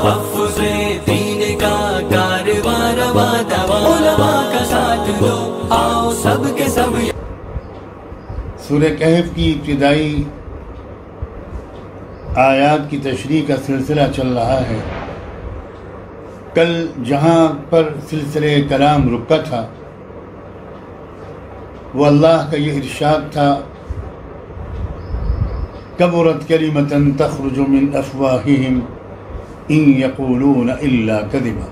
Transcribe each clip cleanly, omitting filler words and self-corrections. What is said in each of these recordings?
تحفظ دین کا کارواں رواں دواں، علماء کا ساتھ دو آؤ سب کے سب۔ سورہ کہف کی ابتدائی آیات کی تشریح کا سلسلہ چل رہا ہے۔ کل جہاں پر سلسلہ کلام رکا تھا وہ اللہ کا یہ ارشاد تھا، کبرت کلمۃ تخرج من افواہہم ان یقولون الا کذبا۔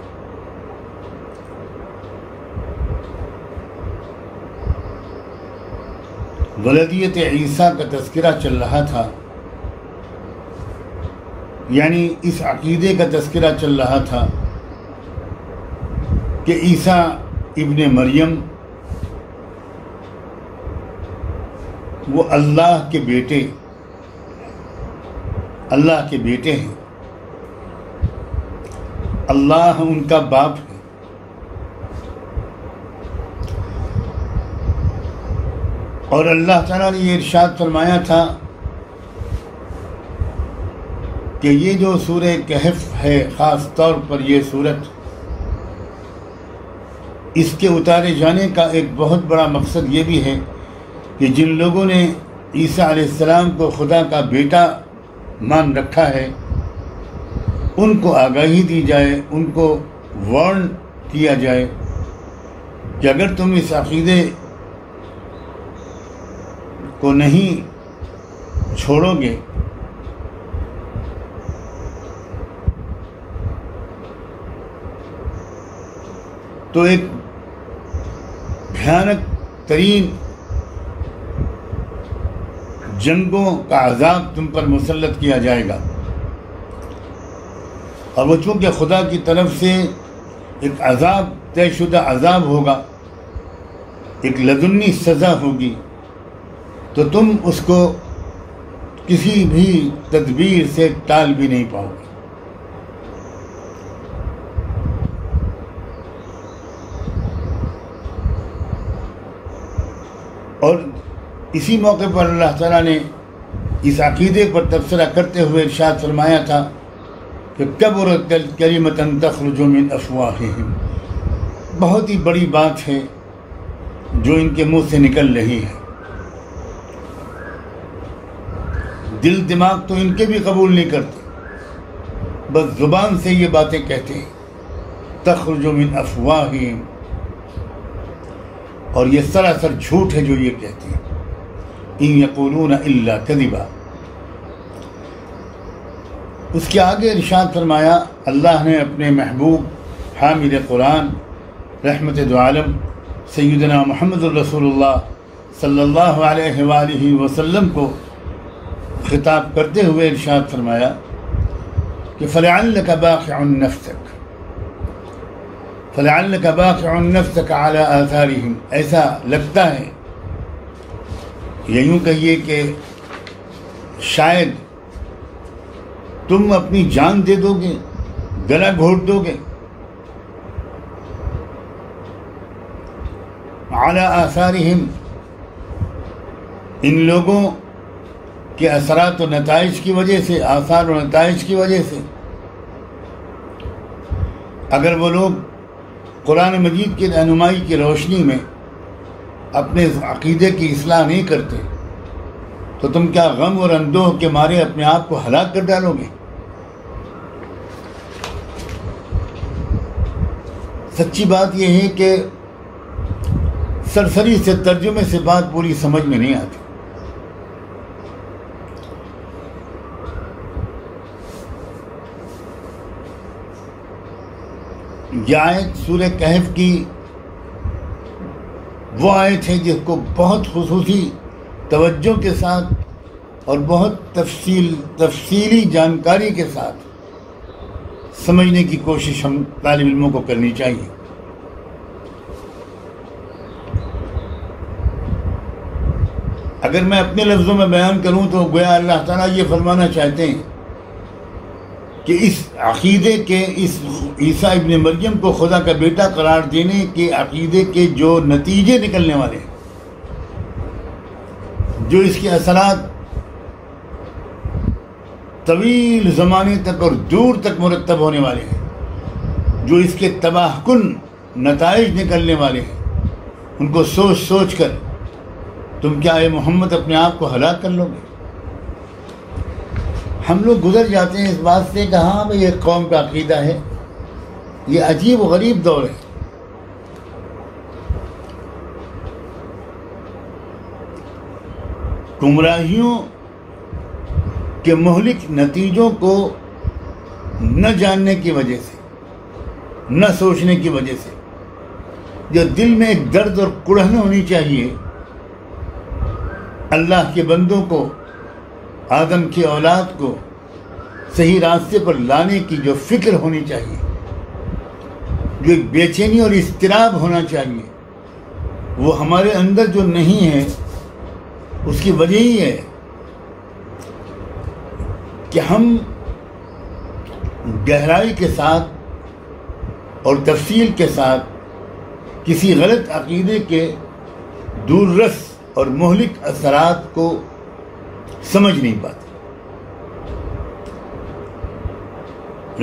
ولدیت عیسیٰ کا تذکرہ چل رہا تھا، یعنی اس عقیدے کا تذکرہ چل رہا تھا کہ عیسیٰ ابن مریم وہ اللہ کے بیٹے ہیں، اللہ ان کا باپ ہے۔ اور اللہ تعالیٰ نے یہ ارشاد فرمایا تھا کہ یہ جو سورہ کہف ہے، خاص طور پر یہ سورت، اس کے اتارے جانے کا ایک بہت بڑا مقصد یہ بھی ہے کہ جن لوگوں نے عیسیٰ علیہ السلام کو خدا کا بیٹا مان رکھا ہے ان کو آگاہی دی جائے، ان کو وارن کیا جائے کہ اگر تم اس عقیدے کو نہیں چھوڑو گے تو ایک بھیانک ترین جنگوں کا عذاب تم پر مسلط کیا جائے گا۔ اور وہ چونکہ خدا کی طرف سے ایک عذاب، طے شدہ عذاب ہوگا، ایک لدنی سزا ہوگی، تو تم اس کو کسی بھی تدبیر سے ٹال بھی نہیں پاؤ گے۔ اور اسی موقع پر اللہ تعالیٰ نے اس عقیدے پر تبصرہ کرتے ہوئے ارشاد فرمایا تھا کہ کبرت کلمۃ تخرج من افواہہم، بہت ہی بڑی بات ہے جو ان کے منہ سے نکل رہی ہے۔ دل دماغ تو ان کے بھی قبول نہیں کرتے، بس زبان سے یہ باتیں کہتے ہیں، تخرج من افواہہم، اور یہ سراسر جھوٹ ہے جو یہ کہتے ہیں، ان یقولون الا کذبا۔ اس کے آگے ارشاد فرمایا اللہ نے اپنے محبوب حامل قرآن رحمت دو عالم سیدنا محمد الرسول اللہ صلی اللہ علیہ وآلہ وسلم کو خطاب کرتے ہوئے ارشاد فرمایا کہ فَلَعَلَّكَ بَاخِعٌ نَفْسَكَ فَلَعَلَّكَ بَاخِعٌ نَفْسَكَ عَلَىٰ آثَارِهِمْ، ایسا لگتا ہے، یا یوں کہیے کہ شاید تم اپنی جان دے دو گے، گلا گھونٹ دو گے، عَلَىٰ آثَارِهِمْ، ان لوگوں کے اثرات و نتائج کی وجہ سے، آثار و نتائج کی وجہ سے۔ اگر وہ لوگ قرآن مجید کی رہنمائی کی روشنی میں اپنے عقیدے کی اصلاح نہیں کرتے تو تم کیا غم اور اندوہ کے مارے اپنے آپ کو ہلاک کر ڈالو گے؟ سچی بات یہ ہے کہ سرسری سے ترجمے سے بات پوری سمجھ میں نہیں آتی۔ یہ آیت سورہ کہف کی وہ آیت ہے جس کو بہت خصوصی توجہ کے ساتھ اور بہت تفصیلی جانکاری کے ساتھ سمجھنے کی کوشش ہم طالب علموں کو کرنی چاہیے۔ اگر میں اپنے لفظوں میں بیان کروں تو گویا اللہ تعالیٰ یہ فرمانا چاہتے ہیں کہ اس عقیدے کے، اس عیسیٰ ابن مریم کو خدا کا بیٹا قرار دینے کے عقیدے کے جو نتیجے نکلنے والے ہیں، جو اس کے اثرات طویل زمانے تک اور دور تک مرتب ہونے والے ہیں، جو اس کے تباہ کن نتائج نکلنے والے ہیں، ان کو سوچ سوچ کر تم کیا اے محمد اپنے آپ کو ہلاک کر لو گے؟ ہم لوگ گزر جاتے ہیں اس بات سے کہ ہاں بھئی ایک قوم کا عقیدہ ہے۔ یہ عجیب و غریب دور ہے۔ گمراہیوں کے مہلک نتیجوں کو نہ جاننے کی وجہ سے، نہ سوچنے کی وجہ سے، جو دل میں ایک درد اور کڑھن ہونی چاہیے، اللہ کے بندوں کو، آدم کی اولاد کو صحیح راستے پر لانے کی جو فکر ہونی چاہیے، جو ایک بے چینی اور اضطراب ہونا چاہیے، وہ ہمارے اندر جو نہیں ہے، اس کی وجہ ہی ہے کہ ہم گہرائی کے ساتھ اور تفصیل کے ساتھ کسی غلط عقیدے کے دور رس اور مہلک اثرات کو سمجھ نہیں پاتے۔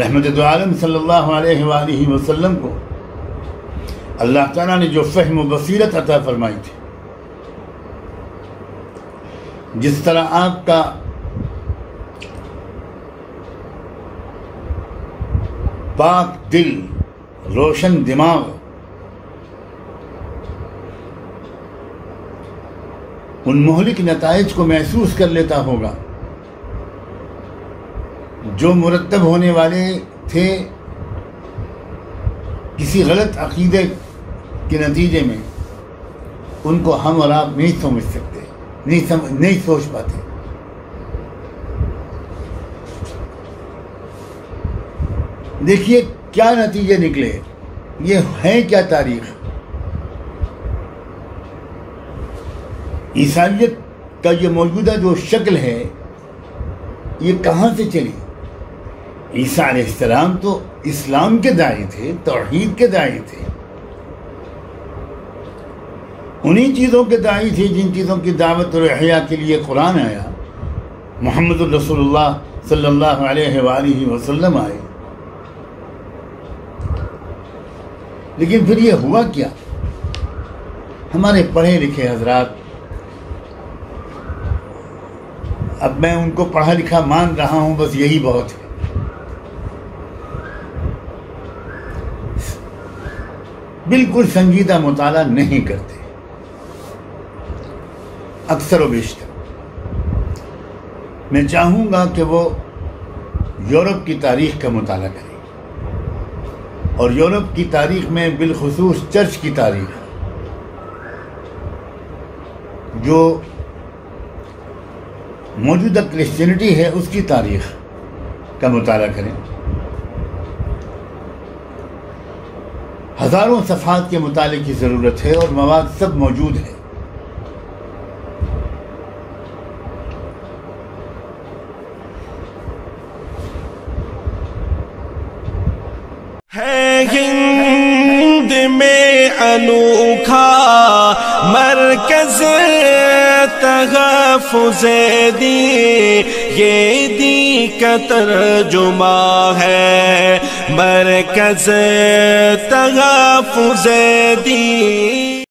رحمت دو عالم صلی اللہ علیہ وآلہ وسلم کو اللہ تعالیٰ نے جو فہم و بصیرت عطا فرمائی تھی، جس طرح آپ کا پاک دل، روشن دماغ ان مہلک نتائج کو محسوس کر لیتا ہوگا جو مرتب ہونے والے تھے کسی غلط عقیدے کے نتیجے میں، ان کو ہم اور آپ نہیں سمجھ سکتے، نہیں سوچ پاتے۔ دیکھیے کیا نتیجے نکلے، یہ ہے کیا تاریخ۔ عیسائیت کا یہ موجودہ جو شکل ہے، یہ کہاں سے چلی؟ عیسیٰ علیہ السلام تو اسلام کے داعی تھے، توحید کے داعی تھے، انہی چیزوں کے داعی تھے جن چیزوں کی دعوت اور احیاء کے لیے قرآن آیا، محمد الرسول اللہ صلی اللہ علیہ وآلہ وسلم آئے۔ لیکن پھر یہ ہوا کیا؟ ہمارے پڑھے لکھے حضرات، اب میں ان کو پڑھا لکھا مان رہا ہوں، بس یہی بہت ہے، بالکل سنجیدہ مطالعہ نہیں کرتے اکثر و بیشتر۔ میں چاہوں گا کہ وہ یورپ کی تاریخ کا مطالعہ کریں، اور یورپ کی تاریخ میں بالخصوص چرچ کی تاریخ، جو موجودہ کرسچینٹی ہے اس کی تاریخ کا مطالعہ کریں۔ ہزاروں صفحات کے مطالعے کی ضرورت ہے اور مواد سب موجود ہے۔ ہند میں انوکھا مرکز تحفظ دین، یہ دین کا ترجمہ ہے مرکز تحفظ دین۔